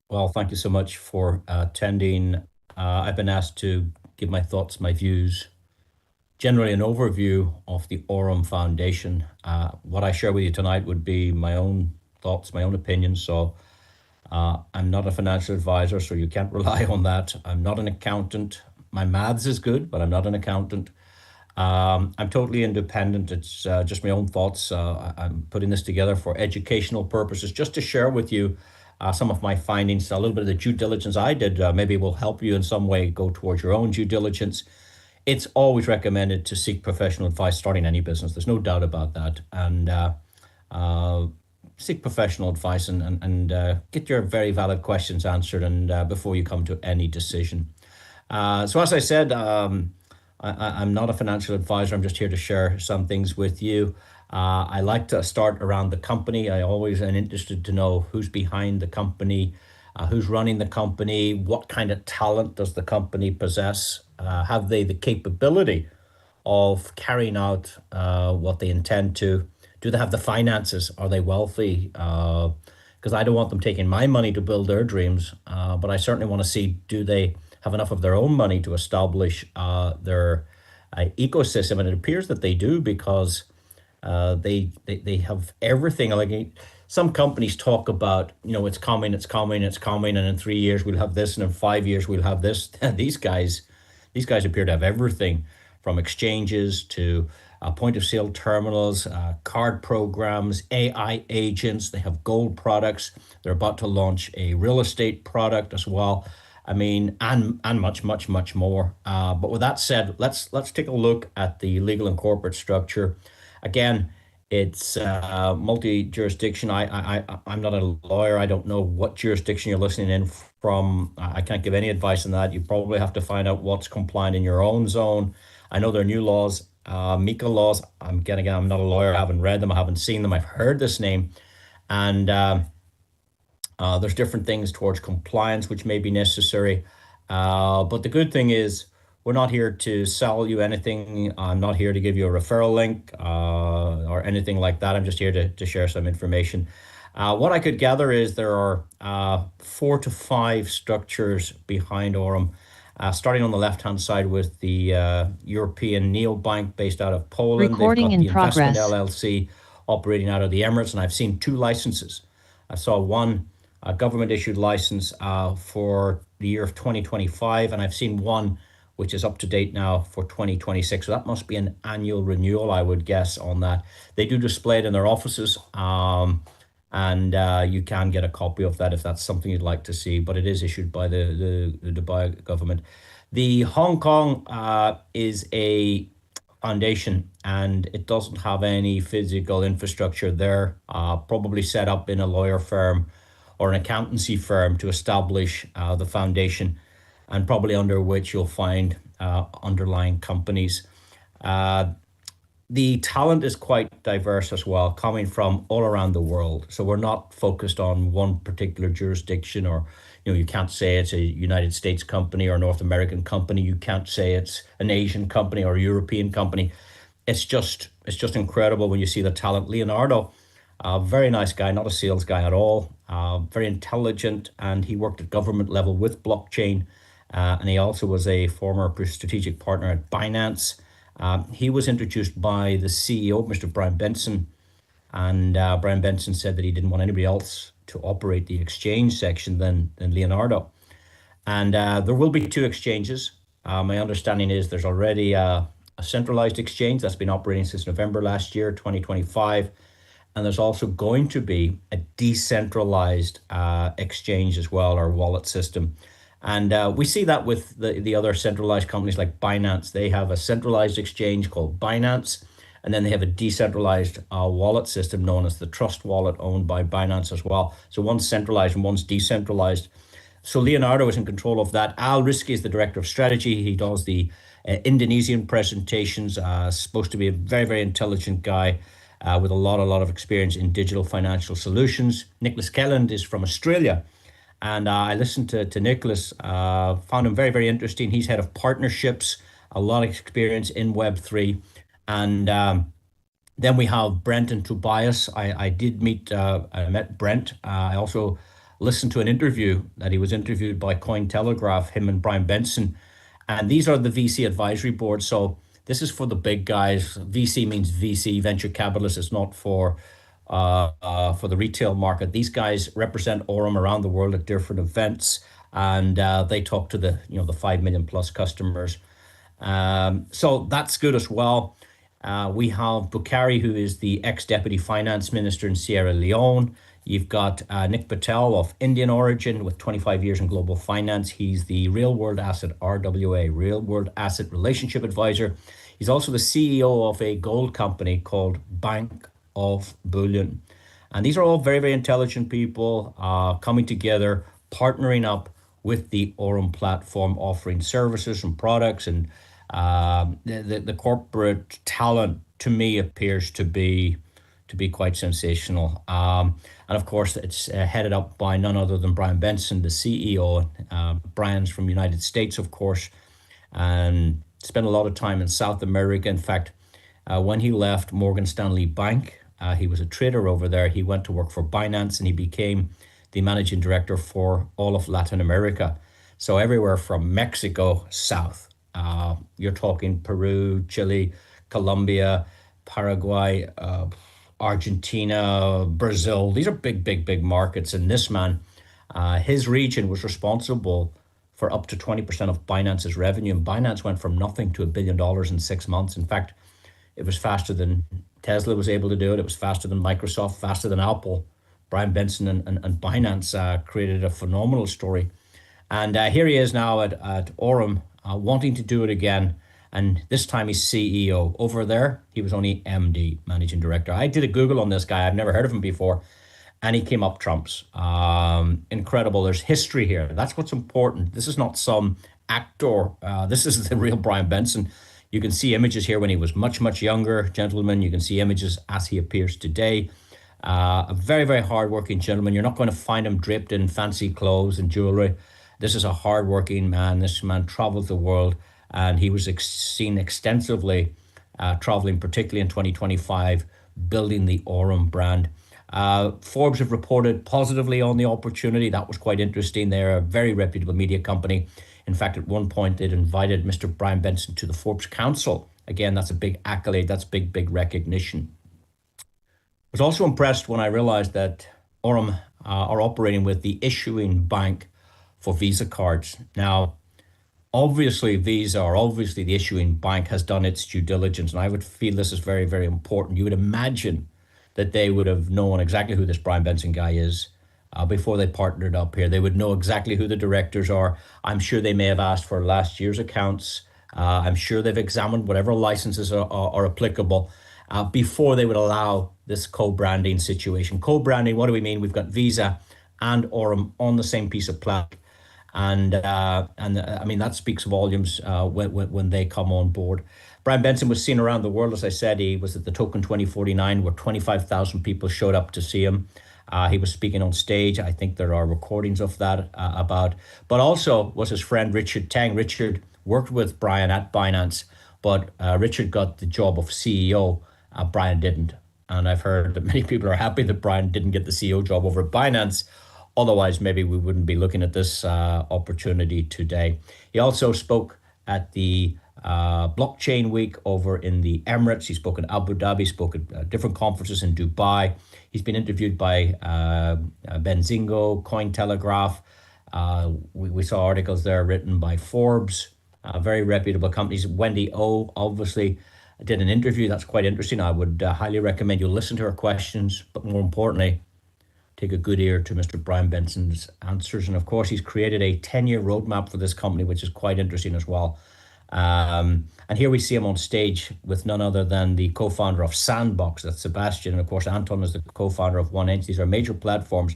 Well, thank you so much for attending. I've been asked to give my thoughts, my views, generally an overview of the Aurum Foundation. What I share with you tonight would be my own thoughts, my own opinions. I'm not a financial advisor, so you can't rely on that. I'm not an accountant. My maths is good, but I'm not an accountant. I'm totally independent. It's just my own thoughts. I'm putting this together for educational purposes, just to share with you some of my findings, a little bit of the due diligence I did. Maybe will help you in some way go towards your own due diligence. It's always recommended to seek professional advice starting any business. There's no doubt about that. And seek professional advice and get your very valid questions answered and before you come to any decision. So as I said, I'm not a financial advisor. I'm just here to share some things with you. I like to start around the company. I always am interested to know who's behind the company, who's running the company, what kind of talent does the company possess, have they the capability of carrying out what they intend to? Do they have the finances? Are they wealthy? Because I don't want them taking my money to build their dreams, but I certainly want to see, do they have enough of their own money to establish their ecosystem? And it appears that they do because they have everything. Some companies talk about, it's coming, it's coming, it's coming, and in 3 years we'll have this, and in 5 years we'll have this. These guys appear to have everything from exchanges to point of sale terminals, card programs, AI agents. They have gold products. They're about to launch a real estate product as well. I mean, and much, much, much more. But with that said, let's take a look at the legal and corporate structure. Again, it's multi-jurisdiction. I'm not a lawyer. I don't know what jurisdiction you're listening in from. I can't give any advice on that. You probably have to find out what's compliant in your own zone. I know there are new laws, MiCA laws. I'm not a lawyer. I haven't read them. I haven't seen them. I've heard this name, and there's different things towards compliance which may be necessary. But the good thing is, we're not here to sell you anything. I'm not here to give you a referral link or anything like that. I'm just here to share some information. What I could gather is there are 4 to 5 structures behind Aurum, starting on the left-hand side with the European neobank based out of Poland. They've Recording got in the Investment progress. LLC operating out of the Emirates, and I've seen 2 licenses. I saw one government issued license for the year of 2025, and I've seen one which is up to date now for 2026. So that must be an annual renewal, I would guess, on that. They do display it in their offices, and you can get a copy of that if that's something you'd like to see, but it is issued by the Dubai government. The Hong Kong is a foundation and it doesn't have any physical infrastructure there, probably set up in a lawyer firm or an accountancy firm to establish the foundation, and probably under which you'll find underlying companies. Uh, the talent is quite diverse as well, coming from all around the world. So we're not focused on one particular jurisdiction, or you can't say it's a United States company or a North American company. You can't say it's an Asian company or a European company. It's just incredible when you see the talent. Leonardo, a very nice guy, not a sales guy at all. Very intelligent, and he worked at government level with blockchain. And he also was a former strategic partner at Binance. He was introduced by the CEO, Mr. Brian Benson, and Brian Benson said that he didn't want anybody else to operate the exchange section than Leonardo. And there will be 2 exchanges. My understanding is there's already a centralized exchange that's been operating since November last year, 2025. And there's also going to be a decentralized exchange as well, or wallet system. And we see that with the other centralized companies like Binance. They have a centralized exchange called Binance, and then they have a decentralized wallet system known as the Trust Wallet, owned by Binance as well. So one's centralized and one's decentralized. So Leonardo is in control of that. Al Risky is the director of strategy. He does the Indonesian presentations. Supposed to be a very, very intelligent guy with a lot of experience in digital financial solutions. Nicholas Kelland is from Australia, and I listened to Nicholas. Found him very, very interesting. He's head of partnerships, a lot of experience in Web3, and then we have Brent and Tobias. I met Brent. I also listened to an interview that he was interviewed by Cointelegraph, him and Brian Benson. And these are the VC advisory boards. So this is for the big guys. VC means VC, venture capitalist. It's not for the retail market. These guys represent Aurum around the world at different events, and they talk to the 5 million plus customers. So that's good as well. We have Bukhari, who is the ex-deputy finance minister in Sierra Leone. You've got Nick Patel of Indian origin with 25 years in global finance. He's the Real World Asset RWA, Real World Asset Relationship Advisor. He's also the CEO of a gold company called Bank of Bullion. And these are all very, very intelligent people coming together, partnering up with the Aurum platform, offering services and products. And the corporate talent to me appears to be quite sensational. And of course, it's headed up by none other than Brian Benson, the CEO. Brian's from the United States, of course, and spent a lot of time in South America. In fact, when he left Morgan Stanley Bank, he was a trader over there. He went to work for Binance and he became the managing director for all of Latin America. So everywhere from Mexico south, you're talking Peru, Chile, Colombia, Paraguay, Argentina, Brazil. These are big, big, big markets. And this man, his region was responsible for up to 20% of Binance's revenue. And Binance went from nothing to $1 billion in 6 months. In fact, it was faster than Tesla was able to do it. It was faster than Microsoft, faster than Apple. Brian Benson and Binance created a phenomenal story. And here he is now at Aurum, wanting to do it again. And this time he's CEO. Over there, he was only MD, managing director. I did a Google on this guy. I've never heard of him before. And he came up trumps. Incredible. There's history here. That's what's important. This is not some actor. This is the real Brian Benson. You can see images here when he was much, much younger, gentlemen. You can see images as he appears today. A very, very hardworking gentleman. You're not going to find him draped in fancy clothes and jewelry. This is a hardworking man. This man traveled the world, and he was seen extensively traveling, particularly in 2025, building the Aurum brand. Forbes have reported positively on the opportunity. That was quite interesting. They're a very reputable media company. In fact, at one point, they'd invited Mr. Brian Benson to the Forbes Council. Again, that's a big accolade. That's big, big recognition. I was also impressed when I realized that Aurum are operating with the issuing bank for Visa cards. Now, obviously, Visa, or obviously the issuing bank, has done its due diligence, and I would feel this is very, very important. You would imagine that they would have known exactly who this Brian Benson guy is before they partnered up here. They would know exactly who the directors are. I'm sure they may have asked for last year's accounts. I'm sure they've examined whatever licenses are applicable before they would allow this co-branding situation. Co-branding, what do we mean? We've got Visa and Aurum on the same piece of plastic. And I mean, that speaks volumes when they come on board. Brian Benson was seen around the world. As I said, he was at the Token 2049, where 25,000 people showed up to see him. He was speaking on stage. I think there are recordings of that but also was his friend Richard Tang. Richard worked with Brian at Binance, but Richard got the job of CEO. Brian didn't. And I've heard that many people are happy that Brian didn't get the CEO job over at Binance. Otherwise, maybe we wouldn't be looking at this opportunity today. He also spoke at the blockchain week over in the Emirates. He spoke in Abu Dhabi, spoke at different conferences in Dubai. He's been interviewed by Benzingo, Cointelegraph. We saw articles there written by Forbes, very reputable companies. Wendy O obviously did an interview. That's quite interesting. I would highly recommend you listen to her questions, but more importantly, take a good ear to Mr. Brian Benson's answers. And of course, he's created a 10-year roadmap for this company, which is quite interesting as well. And here we see him on stage with none other than the co-founder of Sandbox, that's Sebastian. And of course, Anton is the co-founder of 1inch. These are major platforms.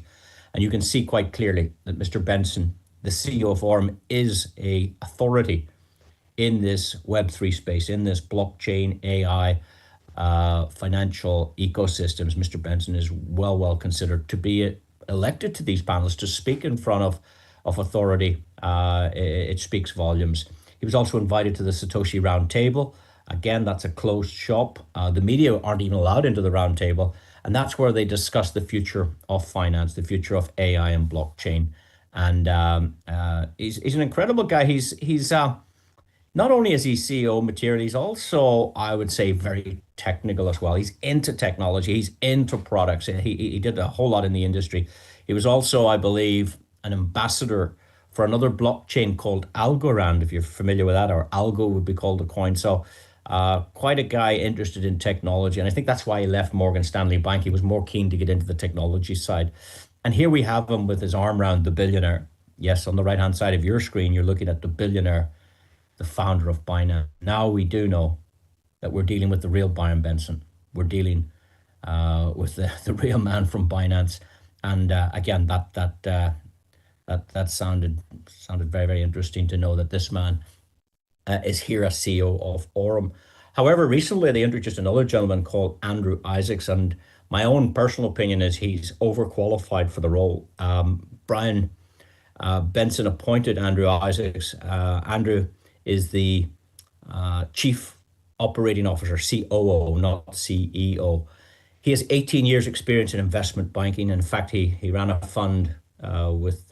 And you can see quite clearly that Mr. Benson, the CEO of Aurum, is a authority in this Web3 space, in this blockchain, AI, financial ecosystems. Mr. Benson is well considered to be elected to these panels to speak in front of authority. It speaks volumes. He was also invited to the Satoshi Roundtable. Again, that's a closed shop. The media aren't even allowed into the roundtable. And that's where they discuss the future of finance, the future of AI and blockchain. And he's an incredible guy. He's not only is he CEO material, he's also, I would say, very technical as well. He's into technology, he's into products. He did a whole lot in the industry. He was also, I believe, an ambassador for another blockchain called Algorand, if you're familiar with that, or Algo would be called the coin. So, quite a guy interested in technology. And I think that's why he left Morgan Stanley Bank. He was more keen to get into the technology side. And here we have him with his arm around the billionaire. Yes, on the right hand side of your screen, you're looking at the billionaire, the founder of Binance. Now we do know that we're dealing with the real Byron Benson. We're dealing with the real man from Binance. And again, that sounded very, very interesting to know that this man is here as CEO of Aurum. However, recently they introduced another gentleman called Andrew Isaacs, and my own personal opinion is he's overqualified for the role. Brian Benson appointed Andrew Isaacs. Andrew is the Chief Operating Officer, COO, not CEO. He has 18 years experience in investment banking. In fact, he ran a fund with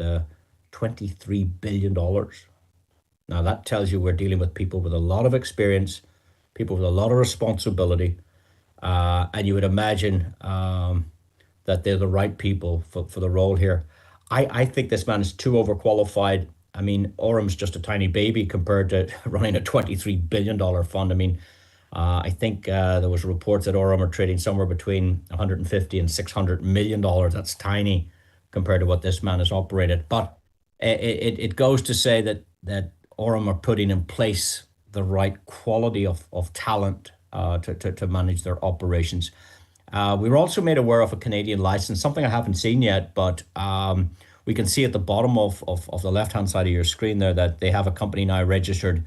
$23 billion dollars. Now that tells you we're dealing with people with a lot of experience, people with a lot of responsibility, and you would imagine that they're the right people for the role here. I think this man is too overqualified. I mean, Orum's just a tiny baby compared to running a $23 billion fund. I mean, I think there was reports that Aurum are trading somewhere between 150 and $600 million. That's tiny compared to what this man has operated. But it goes to say that Aurum are putting in place the right quality of talent to manage their operations. We were also made aware of a Canadian license, something I haven't seen yet, but we can see at the bottom of the left-hand side of your screen there that they have a company now registered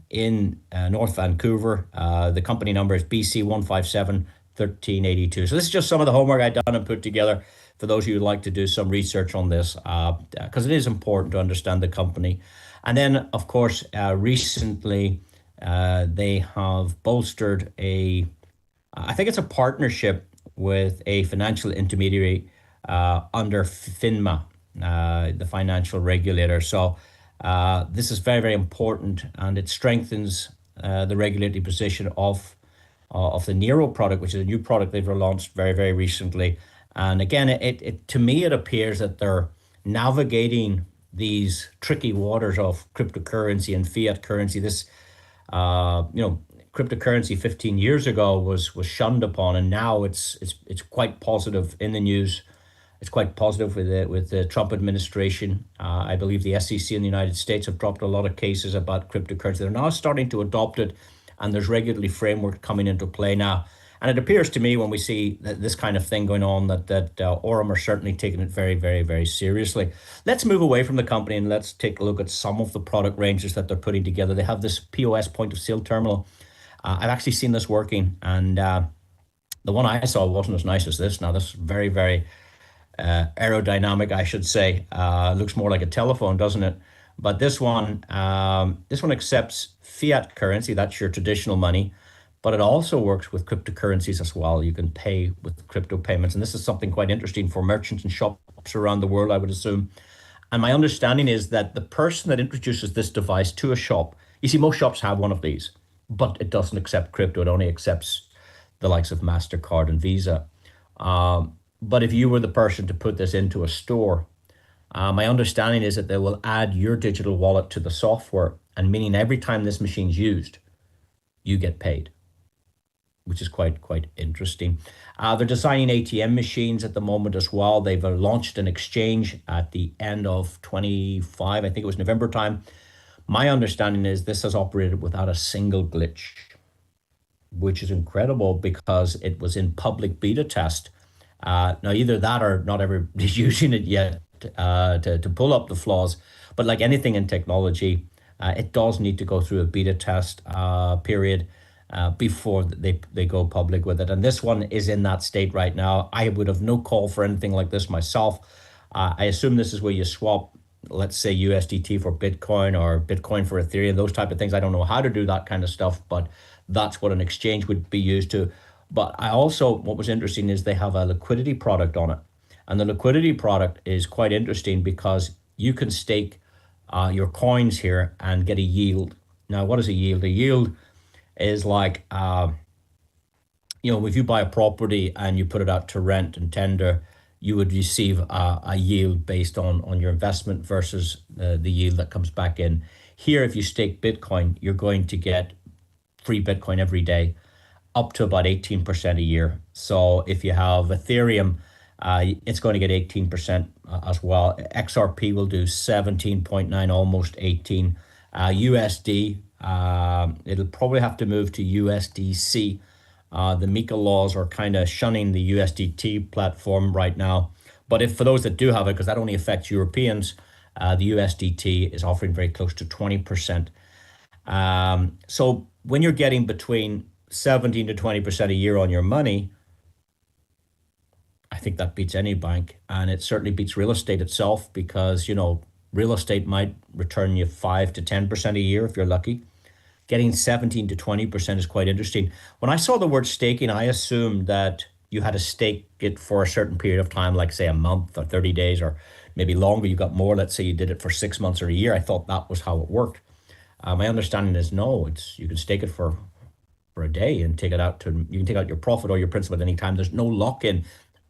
in North Vancouver. The company number is BC 157 1382. So this is just some of the homework I've done and put together for those of you who'd like to do some research on this, because it is important to understand the company. And then, of course, recently they have bolstered I think it's a partnership with a financial intermediary under FINMA, the financial regulator. So this is very, very important, and it strengthens the regulatory position of the Nero product, which is a new product they've launched very, very recently. And again, it to me it appears that they're navigating these tricky waters of cryptocurrency and fiat currency. This cryptocurrency 15 years ago was shunned upon, and now it's quite positive in the news. It's quite positive with the Trump administration. I believe the SEC in the United States have dropped a lot of cases about cryptocurrency. They're now starting to adopt it, and there's regulatory framework coming into play now. And it appears to me when we see this kind of thing going on that Aurum are certainly taking it very, very, very seriously. Let's move away from the company and let's take a look at some of the product ranges that they're putting together. They have this POS, point of sale terminal. I've actually seen this working, and the one I saw wasn't as nice as this. Now this is very, very aerodynamic, I should say. Looks more like a telephone, doesn't it? But this one accepts fiat currency. That's your traditional money, but it also works with cryptocurrencies as well. You can pay with crypto payments, and this is something quite interesting for merchants and shops around the world, I would assume. And my understanding is that the person that introduces this device to a shop, you see, most shops have one of these, but it doesn't accept crypto. It only accepts the likes of MasterCard and Visa. But if you were the person to put this into a store, my understanding is that they will add your digital wallet to the software, and meaning every time this machine's used, you get paid, which is quite interesting. They're designing ATM machines at the moment as well. They've launched an exchange at the end of 25, I think it was November time. My understanding is this has operated without a single glitch, which is incredible because it was in public beta test. Now, either that or not everybody's using it yet to pull up the flaws. But like anything in technology, it does need to go through a beta test period before they go public with it. And this one is in that state right now. I would have no call for anything like this myself. I assume this is where you swap, let's say, USDT for Bitcoin or Bitcoin for Ethereum, those type of things. I don't know how to do that kind of stuff, but that's what an exchange would be used to. But I also, what was interesting is they have a liquidity product on it. And the liquidity product is quite interesting because you can stake your coins here and get a yield. Now, what is a yield? A yield is like, if you buy a property and you put it out to rent and tender, you would receive a yield based on your investment versus the yield that comes back in. Here, if you stake Bitcoin, you're going to get free Bitcoin every day, up to about 18% a year. So if you have Ethereum, it's going to get 18% as well. XRP will do 17.9, almost 18. USD, it'll probably have to move to USDC. The MiCA laws are kind of shunning the USDT platform right now. But if for those that do have it, because that only affects Europeans, the USDT is offering very close to 20%. So when you're getting between 17 to 20% a year on your money, I think that beats any bank. And it certainly beats real estate itself because, real estate might return you 5 to 10% a year if you're lucky. Getting 17 to 20% is quite interesting. When I saw the word staking, I assumed that you had to stake it for a certain period of time, like say a month or 30 days or maybe longer. You got more. Let's say you did it for 6 months or a year. I thought that was how it worked. My understanding is no, it's you can stake it for a day and take it out to you can take out your profit or your principal at any time. There's no lock in,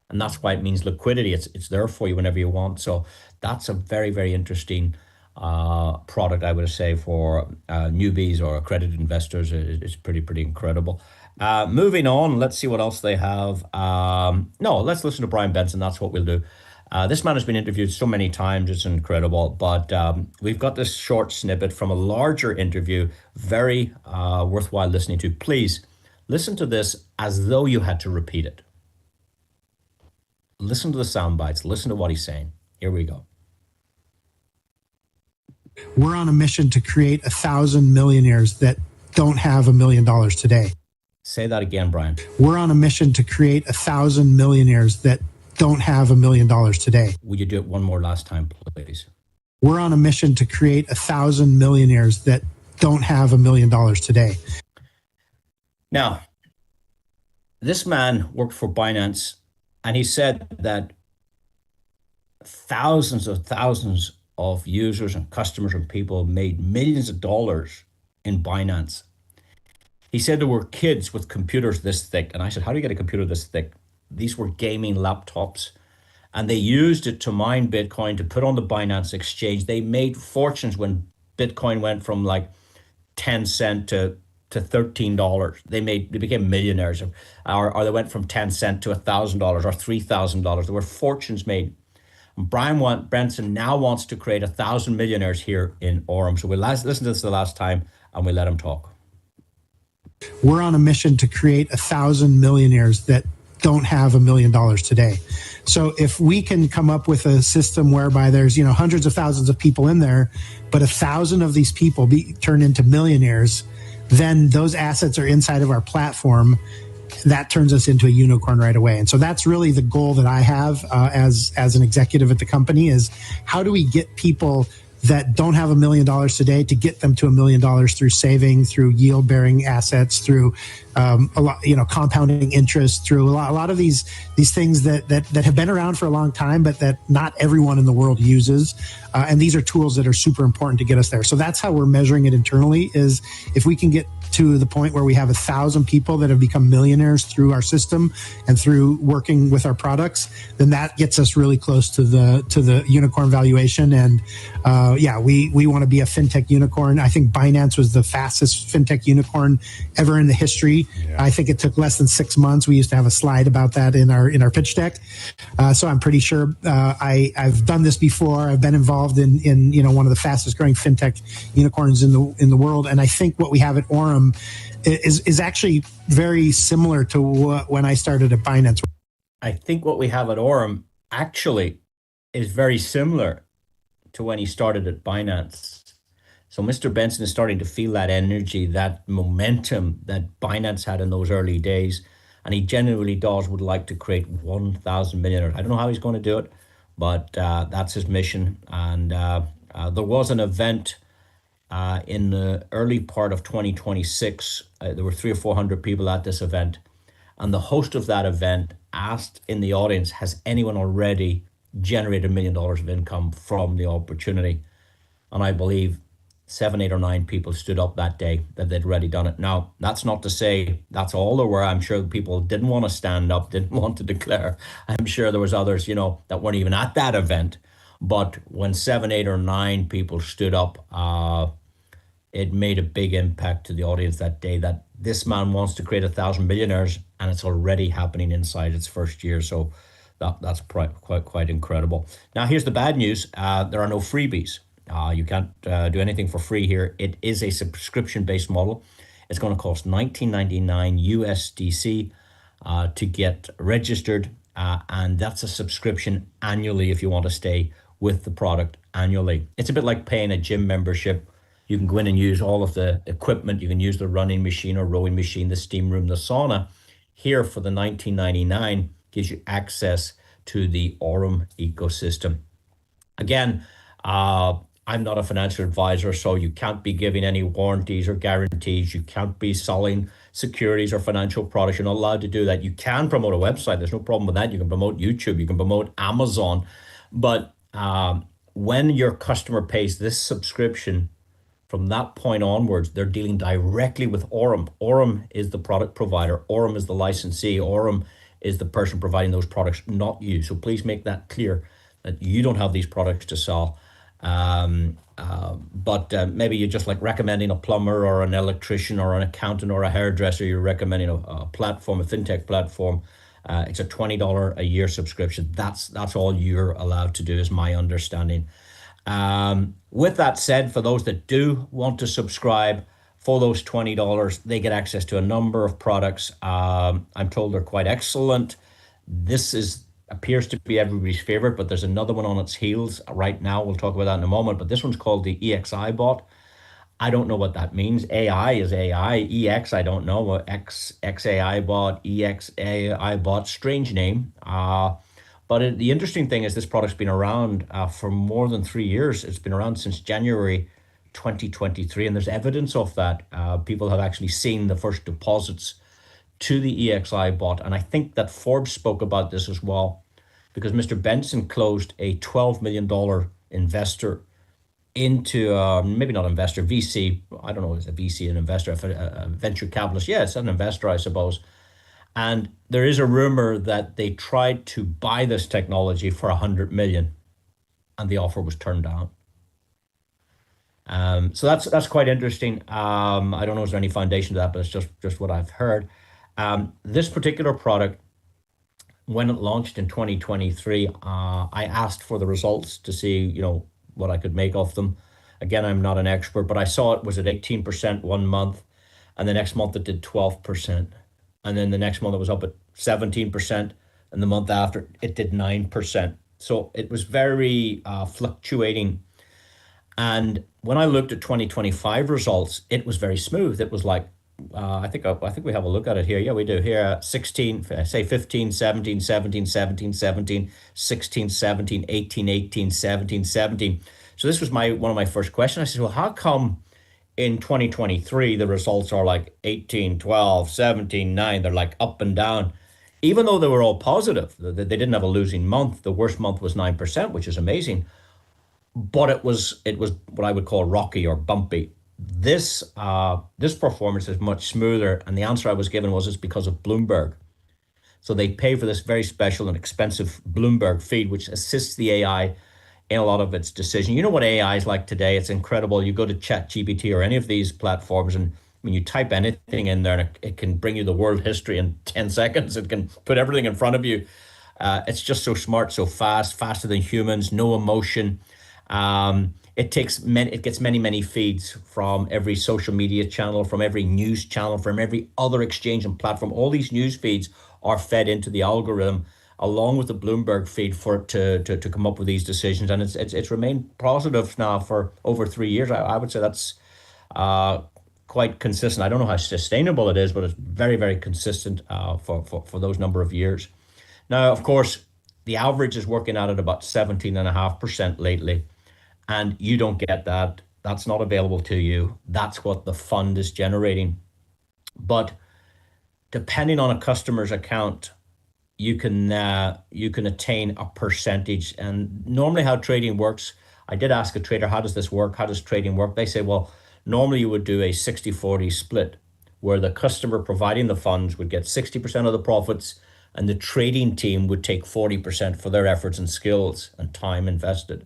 and that's why it means liquidity. It's there for you whenever you want. So that's a very very interesting product, I would say, for newbies or accredited investors. It's pretty incredible. Moving on, let's see what else they have. No, let's listen to Brian Benson. That's what we'll do. This man has been interviewed so many times, it's incredible. But we've got this short snippet from a larger interview, very worthwhile listening to. Please listen to this as though you had to repeat it. Listen to the sound bites, listen to what he's saying. Here we go. We're on a mission to create 1,000 millionaires that don't have $1 million today. Say that again, Brian. We're on a mission to create 1,000 millionaires that don't have $1 million today. Would you do it one more last time, please? We're on a mission to create 1,000 millionaires that don't have $1 million today. Now, this man worked for Binance, and he said that thousands of users and customers and people made millions of dollars in Binance. He said there were kids with computers this thick. And I said, how do you get a computer this thick? These were gaming laptops. And they used it to mine Bitcoin to put on the Binance exchange. They made fortunes when Bitcoin went from like 10 cent to $13. They became millionaires, or they went from 10 cent to $1,000 or $3,000. There were fortunes made. Brian Benson now wants to create 1,000 millionaires here in Aurum. So we'll listen to this the last time and we'll let him talk. We're on a mission to create 1,000 millionaires that don't have $1 million today. So if we can come up with a system whereby there's hundreds of thousands of people in there, but 1,000 of these people turn into millionaires, then those assets are inside of our platform. That turns us into a unicorn right away. And so that's really the goal that I have as an executive at the company is how do we get people that don't have $1 million today to get them to $1 million through saving, through yield bearing assets, through a lot, compounding interest, through a lot of these things that have been around for a long time, but that not everyone in the world uses. And these are tools that are super important to get us there. So that's how we're measuring it internally is if we can get to the point where we have 1,000 people that have become millionaires through our system and through working with our products, then that gets us really close to the unicorn valuation. And we want to be a fintech unicorn. I think Binance was the fastest fintech unicorn ever in the history. Yeah. I think it took less than 6 months. We used to have a slide about that in our pitch deck. So I'm pretty sure I've done this before. I've been involved in one of the fastest growing fintech unicorns in the world. And I think what we have at Aurum is actually very similar to when I started at Binance. I think what we have at Aurum actually is very similar to when he started at Binance. So Mr. Benson is starting to feel that energy, that momentum that Binance had in those early days. And he genuinely would like to create 1,000 millionaires. I don't know how he's going to do it, but that's his mission. And there was an event in the early part of 2026. There were 300 or 400 people at this event. And the host of that event asked in the audience, has anyone already generated $1 million of income from the opportunity? And I believe seven, eight, or nine people stood up that day that they'd already done it. Now, that's not to say that's all there were. I'm sure people didn't want to stand up, didn't want to declare. I'm sure there was others, that weren't even at that event. But when seven, eight, or nine people stood up, it made a big impact to the audience that day that this man wants to create 1,000 millionaires, and it's already happening inside its first year. So that's quite incredible. Now, here's the bad news: there are no freebies. You can't do anything for free here. It is a subscription-based model. It's going to cost 19.99 USDC to get registered, and that's a subscription annually if you want to stay with the product annually. It's a bit like paying a gym membership. You can go in and use all of the equipment. You can use the running machine or rowing machine, the steam room, the sauna. Here for the 19.99 gives you access to the Aurum ecosystem. Again, I'm not a financial advisor, so you can't be giving any warranties or guarantees. You can't be selling securities or financial products. You're not allowed to do that. You can promote a website. There's no problem with that. You can promote YouTube. You can promote Amazon. But when your customer pays this subscription, from that point onwards, they're dealing directly with Aurum. Aurum is the product provider. Aurum is the licensee. Aurum is the person providing those products, not you. So please make that clear that you don't have these products to sell. But maybe you're just like recommending a plumber or an electrician or an accountant or a hairdresser. You're recommending a platform, a fintech platform. It's a $20 a year subscription. That's all you're allowed to do, is my understanding. With that said, for those that do want to subscribe for those $20, they get access to a number of products. I'm told they're quite excellent. This appears to be everybody's favorite, but there's another one on its heels right now. We'll talk about that in a moment, but this one's called the EXI bot. I don't know what that means. AI is AI. EX, I don't know. XAI bot, EXAI bot, strange name. But the interesting thing is this product's been around for more than 3 years. It's been around since January 2023, and there's evidence of that. People have actually seen the first deposits to the EXI bot. And I think that Forbes spoke about this as well, because Mr. Benson closed a $12 million investor into, maybe not investor, VC. I don't know, is a VC an investor, a venture capitalist? Yeah, it's an investor, I suppose. And there is a rumor that they tried to buy this technology for 100 million and the offer was turned down. So that's quite interesting. I don't know if there's any foundation to that, but it's just what I've heard. This particular product, when it launched in 2023, I asked for the results to see, what I could make of them. Again, I'm not an expert, but I saw it was at 18% one month, and the next month it did 12%. And then the next month it was up at 17%, and the month after it did 9%. So it was very fluctuating. And when I looked at 2025 results, it was very smooth. It was like, I think we have a look at it here. Yeah, we do here. 16, say 15, 17, 17, 17, 17, 16, 17, 18, 18, 17, 17. So this was one of my first questions. I said, well, how come in 2023 the results are like 18, 12, 17, 9? They're like up and down, even though they were all positive. They didn't have a losing month. The worst month was 9%, which is amazing. But it was what I would call rocky or bumpy. This performance is much smoother, and the answer I was given was it's because of Bloomberg. So they pay for this very special and expensive Bloomberg feed, which assists the AI in a lot of its decision. You know what AI is like today? It's incredible. You go to ChatGPT or any of these platforms, and when you type anything in there, and it can bring you the world history in 10 seconds. It can put everything in front of you. It's just so smart, so fast, faster than humans, no emotion. It gets many feeds from every social media channel, from every news channel, from every other exchange and platform. All these news feeds are fed into the algorithm along with the Bloomberg feed for it to come up with these decisions. And it's remained positive now for over 3 years. I would say that's quite consistent. I don't know how sustainable it is, but it's very consistent for those number of years. Now, of course, the average is working out at about 17.5% lately. And you don't get that. That's not available to you. That's what the fund is generating. But depending on a customer's account, you can attain a percentage. And normally, how trading works, I did ask a trader, how does this work? How does trading work? They say, well, normally you would do a 60-40 split, where the customer providing the funds would get 60% of the profits, and the trading team would take 40% for their efforts and skills and time invested.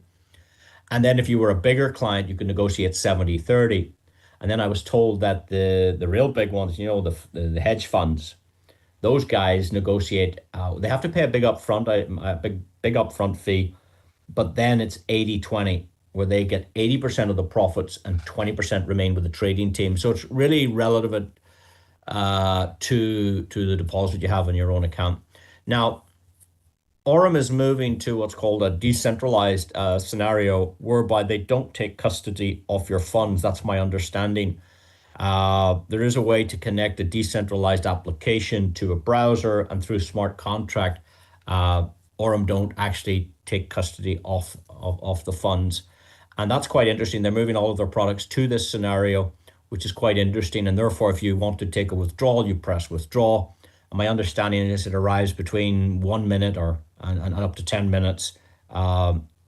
And then if you were a bigger client, you could negotiate 70-30. And then I was told that the real big ones, the hedge funds, those guys negotiate. They have to pay a big upfront, a big upfront fee, but then it's 80-20, where they get 80% of the profits and 20% remain with the trading team. So it's really relevant to the deposit you have in your own account. Now, Aurum is moving to what's called a decentralized scenario, whereby they don't take custody of your funds. That's my understanding. There is a way to connect a decentralized application to a browser, and through smart contract, Aurum don't actually take custody of the funds. And that's quite interesting. They're moving all of their products to this scenario, which is quite interesting. And therefore, if you want to take a withdrawal, you press withdraw. And my understanding is it arrives between 1 minute and up to 10 minutes.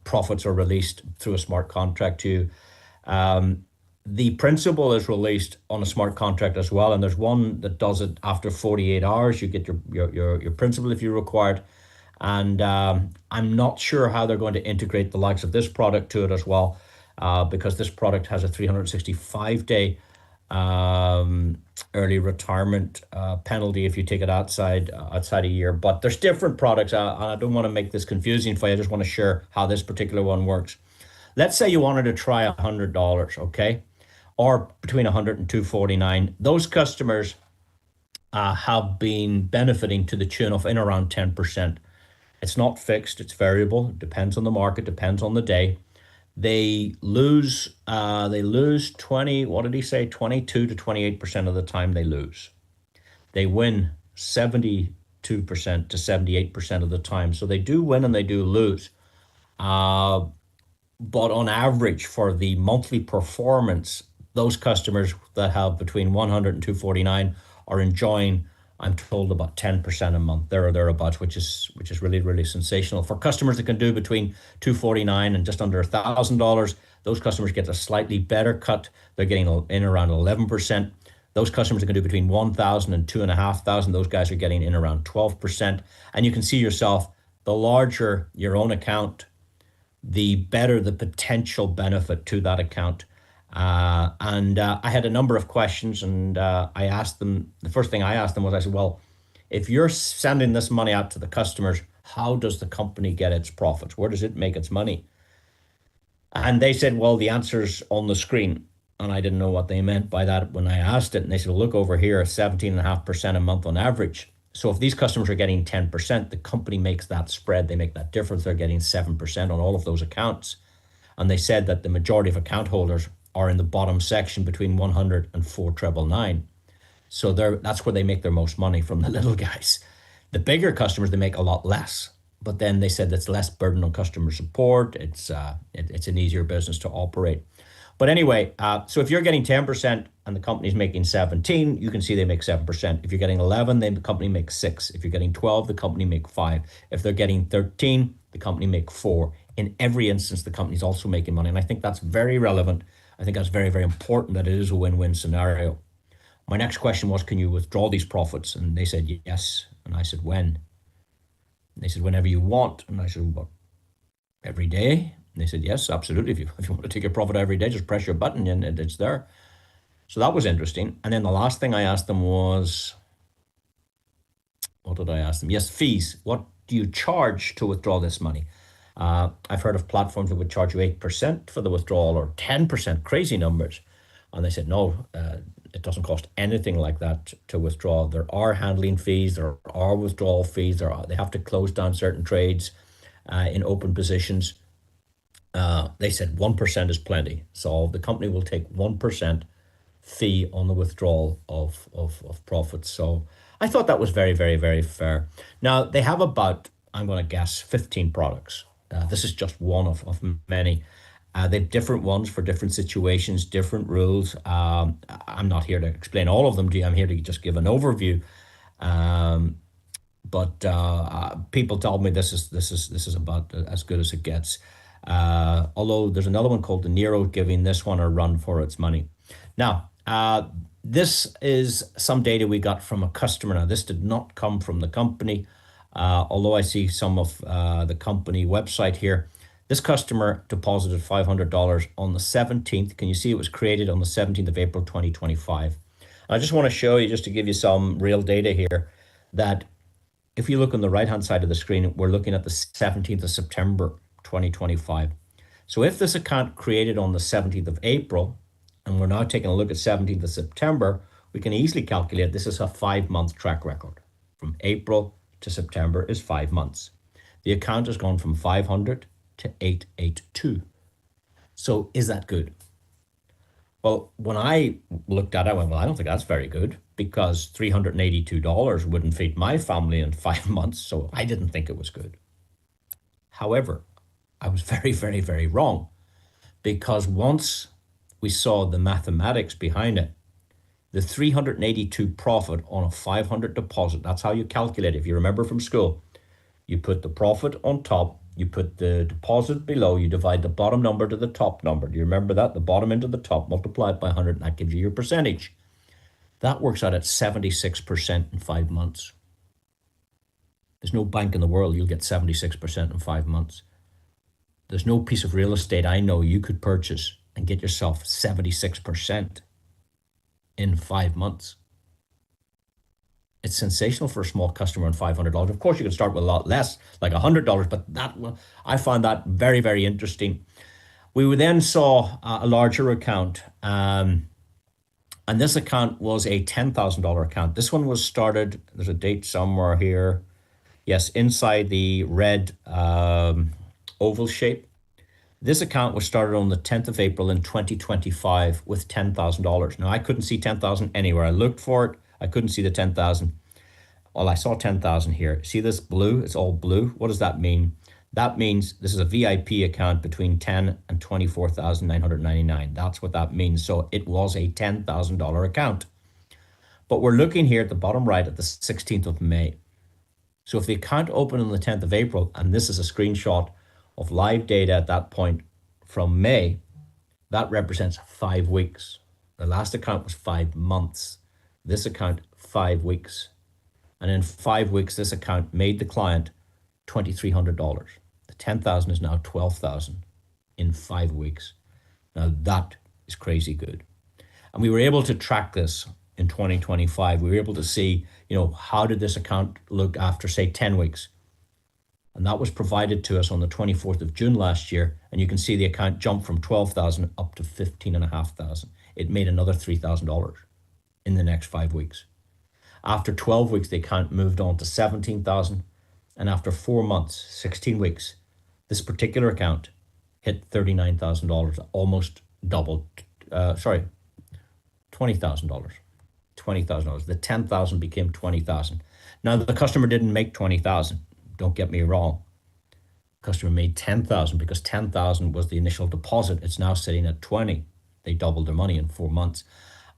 Profits are released through a smart contract to you. The principal is released on a smart contract as well, and there's one that does it after 48 hours. You get your principal if you required, and I'm not sure how they're going to integrate the likes of this product to it as well, because this product has a 365-day early retirement penalty if you take it outside a year. But there's different products, and I don't want to make this confusing for you. I just want to share how this particular one works. Let's say you wanted to try $100, okay, or between 100 and 249. Those customers have been benefiting to the tune of in around 10%. It's not fixed; it's variable. It depends on the market, depends on the day. They lose 20, what did he say? 22 to 28% of the time they lose. They win 72% to 78% of the time. So they do win and they do lose. Uh, but on average, for the monthly performance, those customers that have between 100 and 249 are enjoying, I'm told, about 10% a month, there or thereabouts, which is really, really sensational. For customers that can do between 249 and just under $1,000, those customers get a slightly better cut. They're getting in around 11%. Those customers that can do between 1,000 and 2,500, those guys are getting in around 12%. And you can see yourself, the larger your own account, the better the potential benefit to that account. And I had a number of questions, and I asked them. The first thing I asked them was, I said, well, if you're sending this money out to the customers, how does the company get its profits? Where does it make its money? And they said, well, the answer's on the screen. And I didn't know what they meant by that when I asked it. And they said, well, look over here, 17.5% a month on average. So if these customers are getting 10%, the company makes that spread. They make that difference. They're getting 7% on all of those accounts. And they said that the majority of account holders are in the bottom section between 100 and 4,999. So that's where they make their most money, from the little guys. The bigger customers, they make a lot less. But then they said that's less burden on customer support. It's an easier business to operate. But anyway, so if you're getting 10% and the company's making 17, you can see they make 7%. If you're getting 11, then the company makes 6. If you're getting 12, the company make 5. If they're getting 13, the company make 4. In every instance, the company's also making money. And I think that's very relevant. I think that's very, very important, that it is a win-win scenario. My next question was, can you withdraw these profits? And they said, yes. And I said, when? And they said, whenever you want. And I said, what, every day? And they said, yes, absolutely. If you want to take your profit every day, just press your button and it's there. So that was interesting. And then the last thing I asked them was, what did I ask them? Yes, fees. What do you charge to withdraw this money? I've heard of platforms that would charge you 8% for the withdrawal, or 10%, crazy numbers. And they said, no, it doesn't cost anything like that to withdraw. There are handling fees, there are withdrawal fees, they have to close down certain trades in open positions. They said 1% is plenty. So the company will take 1% fee on the withdrawal of profits. So I thought that was very, very, very fair. Now, they have about, I'm going to guess, 15 products. This is just one of many. They have different ones for different situations, different rules. I'm not here to explain all of them to you. I'm here to just give an overview. But people told me this is about as good as it gets. Although there's another one called the Nero giving this one a run for its money. Now, this is some data we got from a customer. Now, this did not come from the company, although I see some of the company website here. This customer deposited $500 on the 17th. Can you see it was created on the 17th of April 2025? And I just want to show you, just to give you some real data here, that if you look on the right-hand side of the screen, we're looking at the 17th of September 2025. So if this account created on the 17th of April, and we're now taking a look at 17th of September, we can easily calculate this is a 5-month track record. From April to September is 5 months. The account has gone from 500 to 882. So is that good? Well, when I looked at it, I went, well, I don't think that's very good, because $382 wouldn't feed my family in 5 months. So I didn't think it was good. However, I was very, very, very wrong, because once we saw the mathematics behind it, the 382 profit on a 500 deposit, that's how you calculate it. If you remember from school, you put the profit on top, you put the deposit below, you divide the bottom number to the top number. Do you remember that? The bottom into the top, multiply it by 100, and that gives you your percentage. That works out at 76% in 5 months. There's no bank in the world you'll get 76% in 5 months. There's no piece of real estate I know you could purchase and get yourself 76% in 5 months. It's sensational for a small customer on $500. Of course, you can start with a lot less, like $100, but that one, I found that very, very interesting. We then saw a larger account, and this account was a $10,000 account. This one was started, there's a date somewhere here. Yes, inside the red oval shape. This account was started on the 10th of April in 2025 with $10,000. Now, I couldn't see 10,000 anywhere. I looked for it. I couldn't see the 10,000. Well, I saw 10,000 here. See this blue? It's all blue. What does that mean? That means this is a VIP account between 10 and 24,999. That's what that means. So it was a $10,000 account. But we're looking here at the bottom right at the 16th of May. So if the account opened on the 10th of April, and this is a screenshot of live data at that point from May, that represents 5 weeks. The last account was 5 months. This account, 5 weeks. And in 5 weeks, this account made the client $2,300. The 10,000 is now 12,000 in 5 weeks. Now that is crazy good. And we were able to track this in 2025. We were able to see, how did this account look after, say, 10 weeks? And that was provided to us on the 24th of June last year. And you can see the account jumped from 12,000 up to 15,500. It made another $3,000 in the next 5 weeks. After 12 weeks, the account moved on to 17,000. And after 4 months, 16 weeks, this particular account hit $39,000, almost doubled. $20,000. $20,000. The 10,000 became 20,000. Now, the customer didn't make 20,000. Don't get me wrong. Customer made 10,000 because 10,000 was the initial deposit. It's now sitting at 20. They doubled their money in 4 months.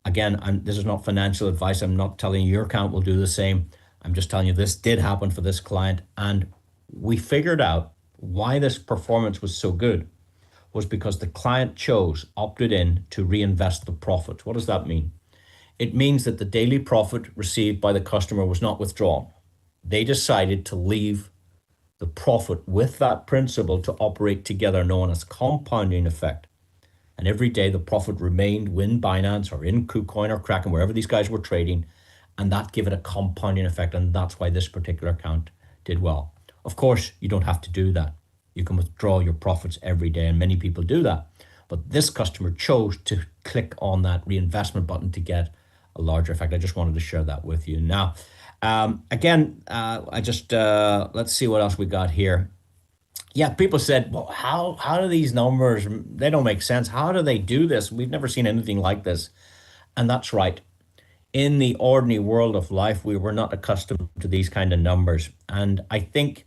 Again, this is not financial advice. I'm not telling you your account will do the same. I'm just telling you this did happen for this client. And we figured out why this performance was so good was because the client opted in to reinvest the profit. What does that mean? It means that the daily profit received by the customer was not withdrawn. They decided to leave the profit with that principal to operate together, known as compounding effect. And every day the profit remained in Binance or in KuCoin or Kraken, wherever these guys were trading, and that gave it a compounding effect. And that's why this particular account did well. Of course, you don't have to do that. You can withdraw your profits every day, and many people do that. But this customer chose to click on that reinvestment button to get a larger effect. I just wanted to share that with you. Now, let's see what else we got here. Yeah, people said, well, how do these numbers, they don't make sense. How do they do this? We've never seen anything like this. And that's right. In the ordinary world of life, we were not accustomed to these kind of numbers. And I think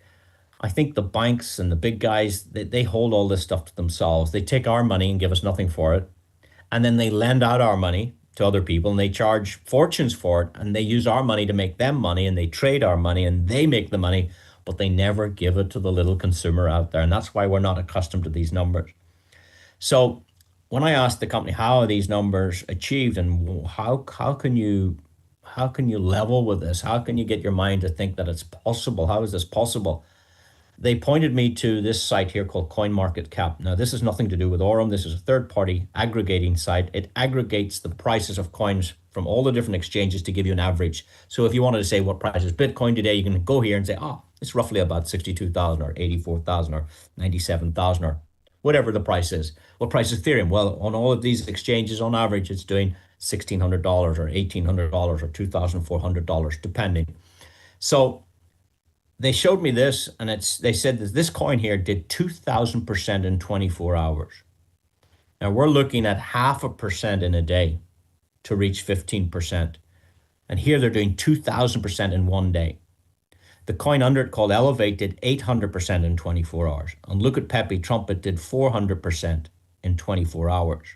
the banks and the big guys, they hold all this stuff to themselves. They take our money and give us nothing for it. And then they lend out our money to other people, and they charge fortunes for it, and they use our money to make them money, and they trade our money and they make the money, but they never give it to the little consumer out there. And that's why we're not accustomed to these numbers. So when I asked the company, how are these numbers achieved, and how can you level with this? How can you get your mind to think that it's possible? How is this possible? They pointed me to this site here called CoinMarketCap. Now, this has nothing to do with Aurum. This is a third-party aggregating site. It aggregates the prices of coins from all the different exchanges to give you an average. So if you wanted to say what price is Bitcoin today, you can go here and say, it's roughly about 62,000 or 84,000 or 97,000 or whatever the price is. What price is Ethereum? Well, on all of these exchanges, on average, it's doing $1,600 or $1,800 or $2,400, depending. So they showed me this, and they said that this coin here did 2,000% in 24 hours. Now we're looking at 0.5% in a day to reach 15%. And here they're doing 2,000% in one day. The coin under it called Elevate did 800% in 24 hours. And look at Pepe Trumpet did 400% in 24 hours.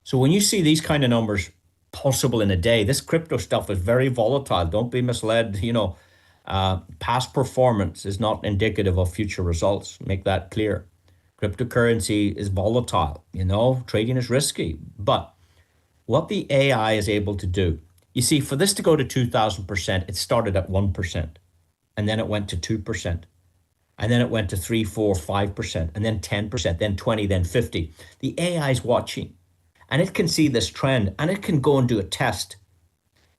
So when you see these kind of numbers possible in a day, this crypto stuff is very volatile. Don't be misled. Past performance is not indicative of future results. Make that clear. Cryptocurrency is volatile. Trading is risky. But what the AI is able to do, you see, for this to go to 2,000%, it started at 1%, and then it went to 2%, and then it went to 3, 4, 5%, and then 10%, then 20, then 50. The AI is watching, and it can see this trend, and it can go and do a test.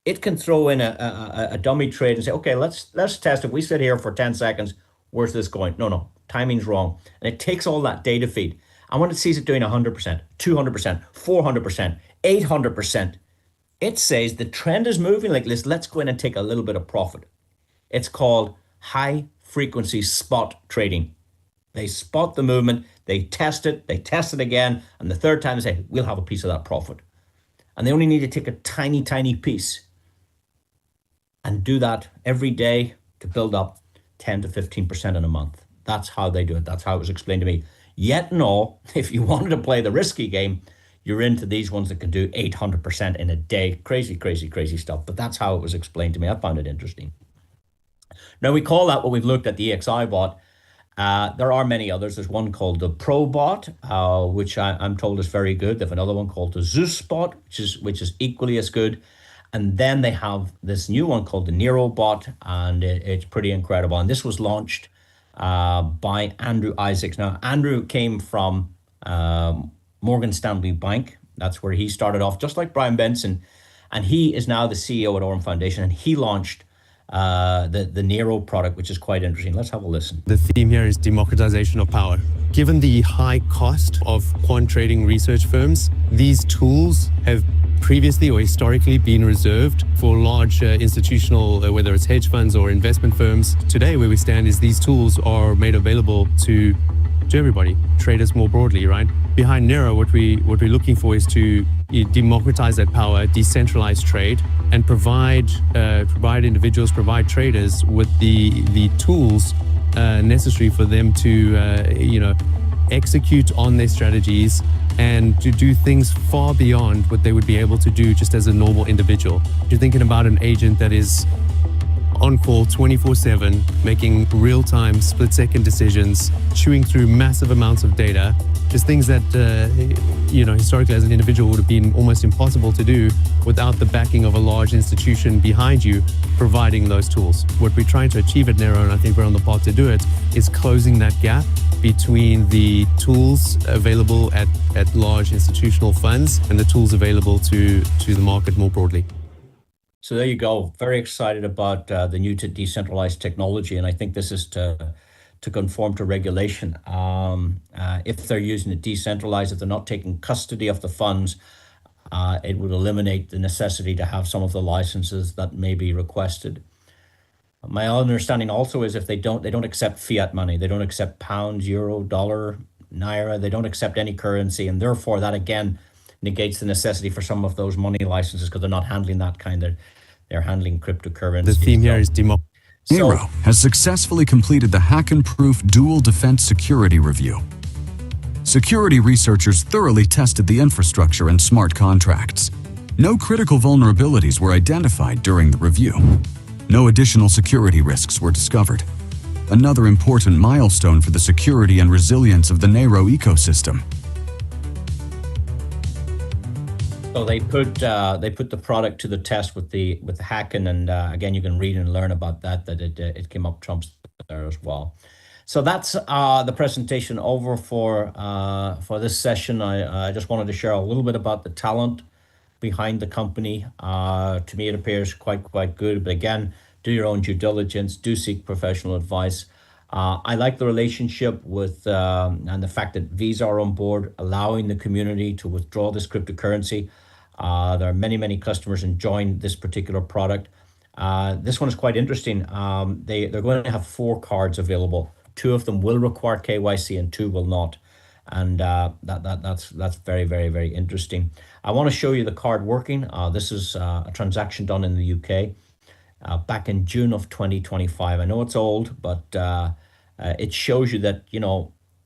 It can throw in a dummy trade and say, okay, let's test. If we sit here for 10 seconds, where's this going? No, timing's wrong. And it takes all that data feed. And when it sees it doing 100%, 200%, 400%, 800%, it says the trend is moving like this. Let's go in and take a little bit of profit. It's called high frequency spot trading. They spot the movement, they test it again, and the third time they say, we'll have a piece of that profit. And they only need to take a tiny, tiny piece and do that every day to build up 10 to 15% in a month. That's how they do it. That's how it was explained to me. Yet and all, if you wanted to play the risky game, you're into these ones that can do 800% in a day. Crazy, crazy, crazy stuff. But that's how it was explained to me. I found it interesting. Now, we call that what we've looked at the EXI bot. There are many others. There's one called the Pro bot, which I'm told is very good. They have another one called the Zeus bot, which is equally as good. And then they have this new one called the Nero bot, and it's pretty incredible. And this was launched by Andrew Isaacs. Now, Andrew came from Morgan Stanley Bank. That's where he started off, just like Brian Benson. And he is now the CEO at Aurum Foundation, and he launched the Nero product, which is quite interesting. Let's have a listen. The theme here is democratization of power. Given the high cost of quant trading research firms, these tools have previously or historically been reserved for large institutional, whether it's hedge funds or investment firms. Today, where we stand is these tools are made available to everybody, traders more broadly, right? Behind Nero, what we're looking for is to democratize that power, decentralize trade, and provide individuals, provide traders with the tools necessary for them to execute on their strategies and to do things far beyond what they would be able to do just as a normal individual. You're thinking about an agent that is on call 24/7, making real-time split-second decisions, chewing through massive amounts of data, just things that historically as an individual would have been almost impossible to do without the backing of a large institution behind you providing those tools. What we're trying to achieve at Nero, and I think we're on the path to do it, is closing that gap between the tools available at large institutional funds and the tools available to the market more broadly. So there you go. Very excited about the new decentralized technology, and I think this is to conform to regulation. If they're using it decentralized, if they're not taking custody of the funds, it would eliminate the necessity to have some of the licenses that may be requested. My understanding also is if they don't accept fiat money, they don't accept pounds, euro, dollar, naira, they don't accept any currency, and therefore that again negates the necessity for some of those money licenses because they're not handling that kind of, they're handling cryptocurrency. The theme here is Nero has successfully completed the hack-and-proof dual defense security review. Security researchers thoroughly tested the infrastructure and smart contracts. No critical vulnerabilities were identified during the review. No additional security risks were discovered. Another important milestone for the security and resilience of the Nero ecosystem. So they put the product to the test with the hacking, and again, you can read and learn about that it came up trumps there as well. So that's the presentation over for this session. I just wanted to share a little bit about the talent behind the company. To me, it appears quite good. But again, do your own due diligence. Do seek professional advice. I like the relationship with and the fact that Visa are on board, allowing the community to withdraw this cryptocurrency. There are many customers enjoying this particular product. This one is quite interesting. They're going to have 4 cards available. 2 of them will require KYC and 2 will not. And that's very interesting. I want to show you the card working. This is a transaction done in the UK back in June of 2025. I know it's old, but it shows you that,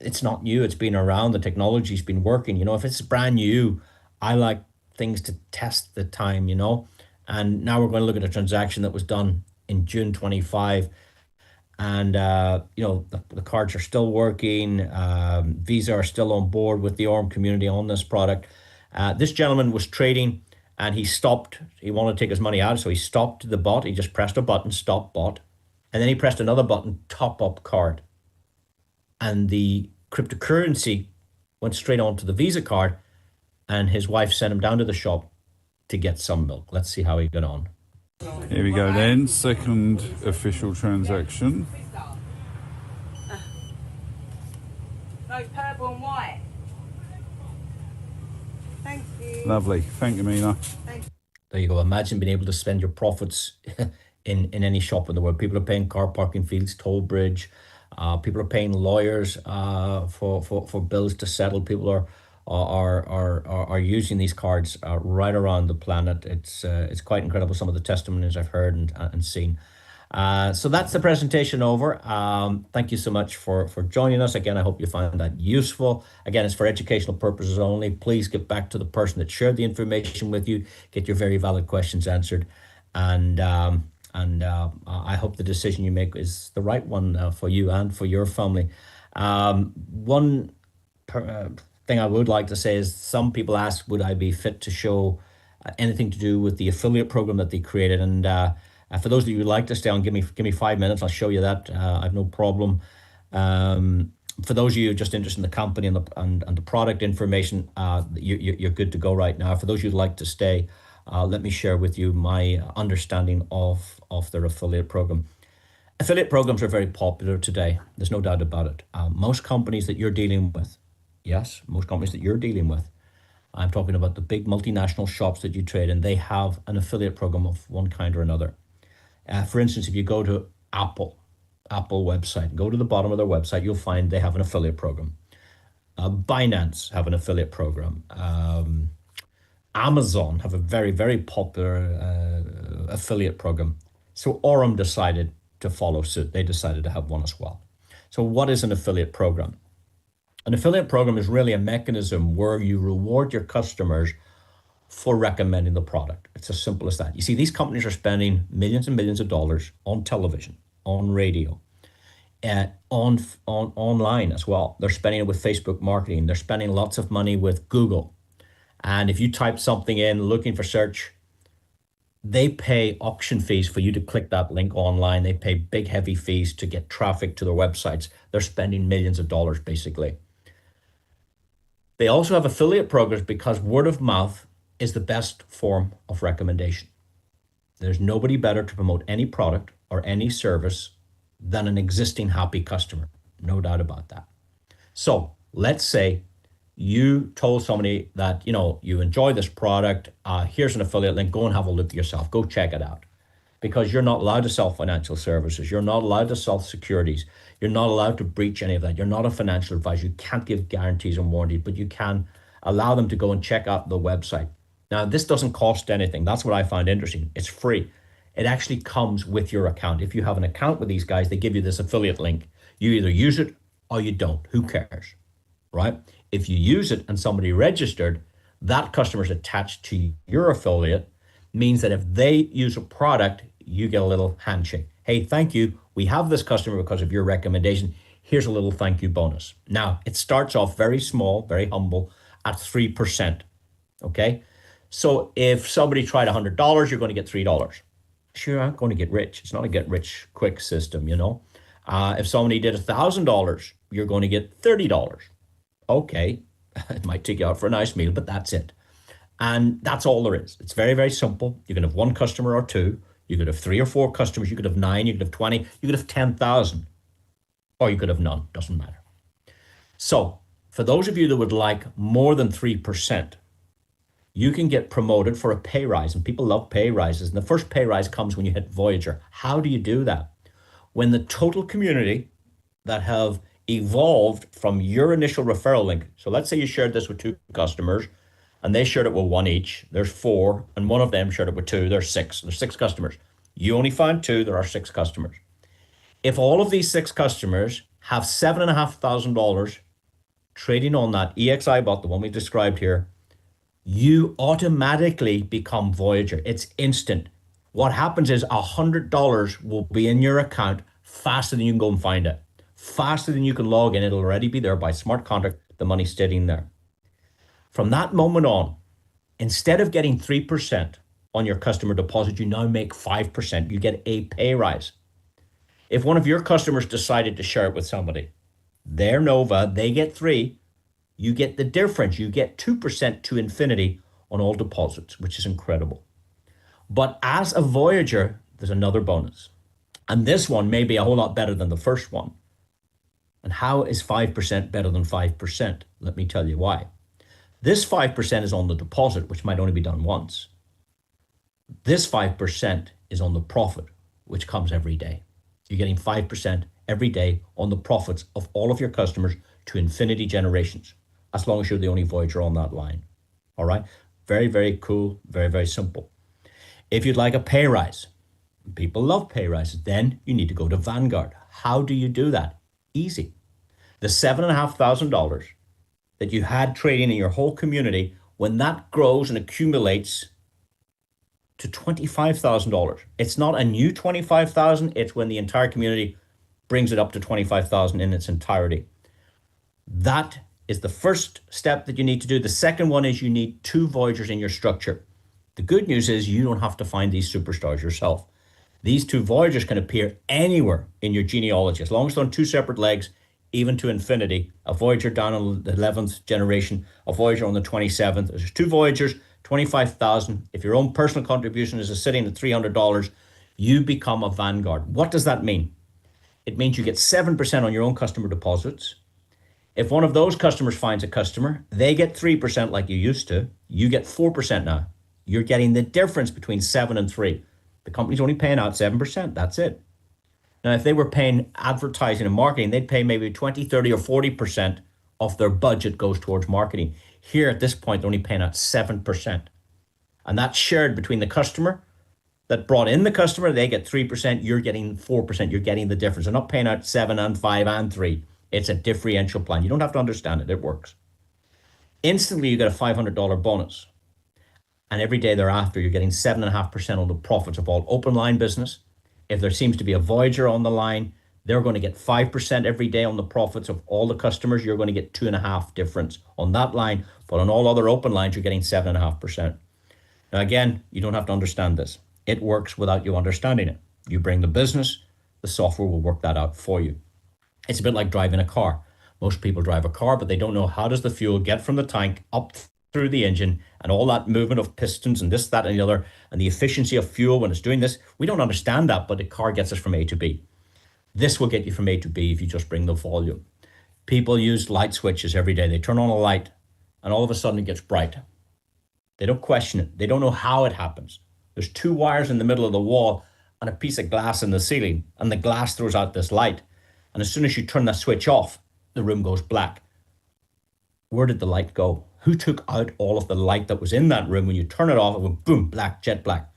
it's not new. It's been around. The technology's been working. If it's brand new, I like things to test the time, And now we're going to look at a transaction that was done in June 25. And, the cards are still working. Visa are still on board with the Aurum community on this product. This gentleman was trading and he stopped. He wanted to take his money out. So he stopped the bot. He just pressed a button, stop bot. And then he pressed another button, top up card. And the cryptocurrency went straight onto the Visa card. And his wife sent him down to the shop to get some milk. Let's see how he got on. Here we go then, second official transaction. No, purple and white. Thank you. Lovely, thank you, Mina. There you go. Imagine being able to spend your profits in any shop in the world. People are paying car parking fees, toll bridge. People are paying lawyers for bills to settle. People are using these cards right around the planet. It's quite incredible, some of the testimonies I've heard and seen. So that's the presentation over. Thank you so much for joining us. Again, I hope you found that useful. Again, it's for educational purposes only. Please get back to the person that shared the information with you. Get your very valid questions answered. And I hope the decision you make is the right one for you and for your family. One thing I would like to say is some people ask, would I be fit to show anything to do with the affiliate program that they created? And for those of you who'd like to stay on, give me 5 minutes. I'll show you that. I have no problem. For those of you just interested in the company and the product information, you're good to go right now. For those of you who'd like to stay, let me share with you my understanding of their affiliate program. Affiliate programs are very popular today. There's no doubt about it. Most companies that you're dealing with, yes, most companies that you're dealing with, I'm talking about the big multinational shops that you trade in, they have an affiliate program of one kind or another. For instance, if you go to Apple website, go to the bottom of their website, you'll find they have an affiliate program. Binance have an affiliate program. Amazon have a very popular affiliate program. So Aurum decided to follow suit. They decided to have one as well. So what is an affiliate program? An affiliate program is really a mechanism where you reward your customers for recommending the product. It's as simple as that. You see, these companies are spending millions and millions of dollars on television, on radio, online as well. They're spending it with Facebook marketing. They're spending lots of money with Google. And if you type something in looking for search, they pay auction fees for you to click that link online. They pay big, heavy fees to get traffic to their websites. They're spending millions of dollars, basically. They also have affiliate programs because word of mouth is the best form of recommendation. There's nobody better to promote any product or any service than an existing happy customer. No doubt about that. So let's say you told somebody that, you enjoy this product. Here's an affiliate link. Go and have a look yourself. Go check it out. Because you're not allowed to sell financial services. You're not allowed to sell securities. You're not allowed to breach any of that. You're not a financial advisor. You can't give guarantees and warranties, but you can allow them to go and check out the website. Now, this doesn't cost anything. That's what I find interesting. It's free. It actually comes with your account. If you have an account with these guys, they give you this affiliate link. You either use it or you don't. Who cares, right? If you use it and somebody registered, that customer's attached to your affiliate, means that if they use a product, you get a little handshake. Hey, thank you. We have this customer because of your recommendation. Here's a little thank you bonus. Now, it starts off very small, very humble at 3%. Okay. So if somebody tried $100, you're going to get $3. Sure, you aren't going to get rich. It's not a get rich quick system, you know. If somebody did $1,000, you're going to get $30. Okay. It might take you out for a nice meal, but that's it. And that's all there is. It's very, very simple. You can have one customer or two. You could have 3 or 4 customers. You could have 9. You could have 20. You could have 10,000. Or you could have none. Doesn't matter. So for those of you that would like more than 3%, you can get promoted for a pay rise. And people love pay rises. And the first pay rise comes when you hit Voyager. How do you do that? When the total community that have evolved from your initial referral link. So let's say you shared this with 2 customers and they shared it with 1 each. There's 4, and one of them shared it with 2. There's 6. There's 6 customers. You only found 2. There are 6 customers. If all of these 6 customers have $7,500 trading on that EXI bot, the one we described here, you automatically become Voyager. It's instant. What happens is $100 will be in your account faster than you can go and find it. Faster than you can log in. It'll already be there by smart contract. The money's sitting there. From that moment on, instead of getting 3% on your customer deposit, you now make 5%. You get a pay rise. If one of your customers decided to share it with somebody, their Nova, they get 3, you get the difference. You get 2% to infinity on all deposits, which is incredible. But as a Voyager, there's another bonus. And this one may be a whole lot better than the first one. And how is 5% better than 5%? Let me tell you why. This 5% is on the deposit, which might only be done once. This 5% is on the profit, which comes every day. You're getting 5% every day on the profits of all of your customers to infinity generations, as long as you're the only Voyager on that line. All right? Very, very cool. Very, very simple. If you'd like a pay rise, people love pay rises, then you need to go to Vanguard. How do you do that? Easy. The $7,500 that you had trading in your whole community, when that grows and accumulates to $25,000, it's not a new $25,000, it's when the entire community brings it up to $25,000 in its entirety. That is the first step that you need to do. The second one is you need 2 Voyagers in your structure. The good news is you don't have to find these superstars yourself. These 2 Voyagers can appear anywhere in your genealogy, as long as they're on 2 separate legs, even to infinity. A Voyager down on the 11th generation, a Voyager on the 27th. There's 2 Voyagers, 25,000. If your own personal contribution is sitting at $300, you become a Vanguard. What does that mean? It means you get 7% on your own customer deposits. If one of those customers finds a customer, they get 3% like you used to. You get 4% now. You're getting the difference between 7 and 3. The company's only paying out 7%. That's it. Now, if they were paying advertising and marketing, they'd pay maybe 20, 30, or 40% of their budget goes towards marketing. Here at this point, they're only paying out 7%. And that's shared between the customer that brought in the customer. They get 3%. You're getting 4%. You're getting the difference. They're not paying out 7 and 5 and 3. It's a differential plan. You don't have to understand it. It works. Instantly, you get a $500 bonus. And every day thereafter, you're getting 7.5% on the profits of all open line business. If there seems to be a Voyager on the line, they're going to get 5% every day on the profits of all the customers. You're going to get 2.5% difference on that line. But on all other open lines, you're getting 7.5%. Now, again, you don't have to understand this. It works without you understanding it. You bring the business, the software will work that out for you. It's a bit like driving a car. Most people drive a car, but they don't know how does the fuel get from the tank up through the engine and all that movement of pistons and this, that, and the other, and the efficiency of fuel when it's doing this. We don't understand that, but the car gets us from A to B. This will get you from A to B if you just bring the volume. People use light switches every day. They turn on a light and all of a sudden it gets bright. They don't question it. They don't know how it happens. There's 2 wires in the middle of the wall and a piece of glass in the ceiling, and the glass throws out this light. And as soon as you turn that switch off, the room goes black. Where did the light go? Who took out all of the light that was in that room? When you turn it off, it went boom, black, jet black.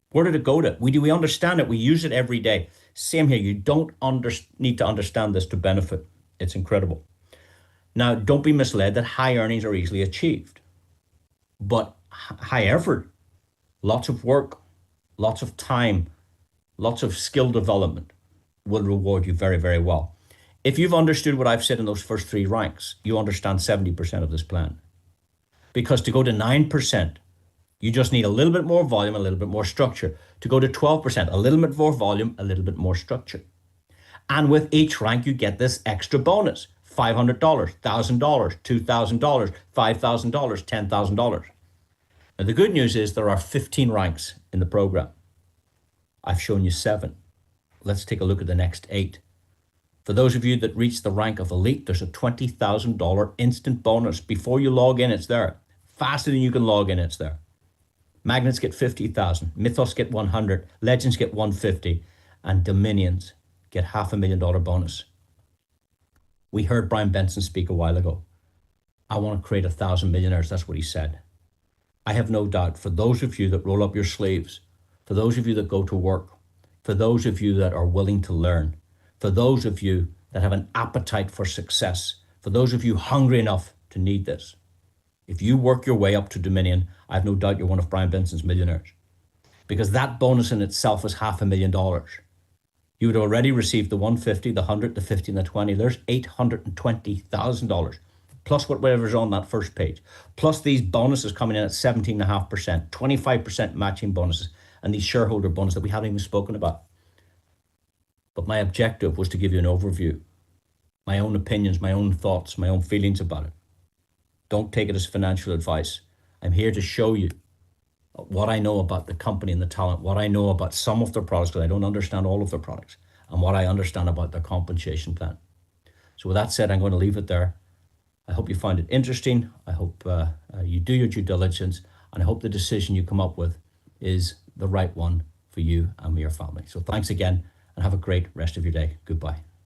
Where did it go to? We understand it. We use it every day. Same here. You don't need to understand this to benefit. It's incredible. Now, don't be misled that high earnings are easily achieved, but high effort, lots of work, lots of time, lots of skill development will reward you very, very well. If you've understood what I've said in those first 3 ranks, you understand 70% of this plan. Because to go to 9%, you just need a little bit more volume, a little bit more structure. To go to 12%, a little bit more volume, a little bit more structure. And with each rank, you get this extra bonus. $500, $1,000, $2,000, $5,000, $10,000. Now, the good news is there are 15 ranks in the program. I've shown you 7. Let's take a look at the next 8. For those of you that reach the rank of elite, there's a $20,000 instant bonus. Before you log in, it's there. Faster than you can log in, it's there. Magnets get 50,000, Mythos get 100, Legends get 150, and Dominions get $500,000 bonus. We heard Brian Benson speak a while ago. I want to create 1,000 millionaires. That's what he said. I have no doubt for those of you that roll up your sleeves, for those of you that go to work, for those of you that are willing to learn, for those of you that have an appetite for success, for those of you hungry enough to need this, if you work your way up to Dominion, I have no doubt you're one of Brian Benson's millionaires. Because that bonus in itself is $500,000. You would already receive the 150, the 100, the 50, and the 20. There's $820,000. Plus whatever's on that first page. Plus these bonuses coming in at 17.5%, 25% matching bonuses, and these shareholder bonuses that we haven't even spoken about. But my objective was to give you an overview, my own opinions, my own thoughts, my own feelings about it. Don't take it as financial advice. I'm here to show you what I know about the company and the talent, what I know about some of their products, because I don't understand all of their products, and what I understand about their compensation plan. So with that said, I'm going to leave it there. I hope you find it interesting. I hope you do your due diligence, and I hope the decision you come up with is the right one for you and your family. So thanks again, and have a great rest of your day. Goodbye.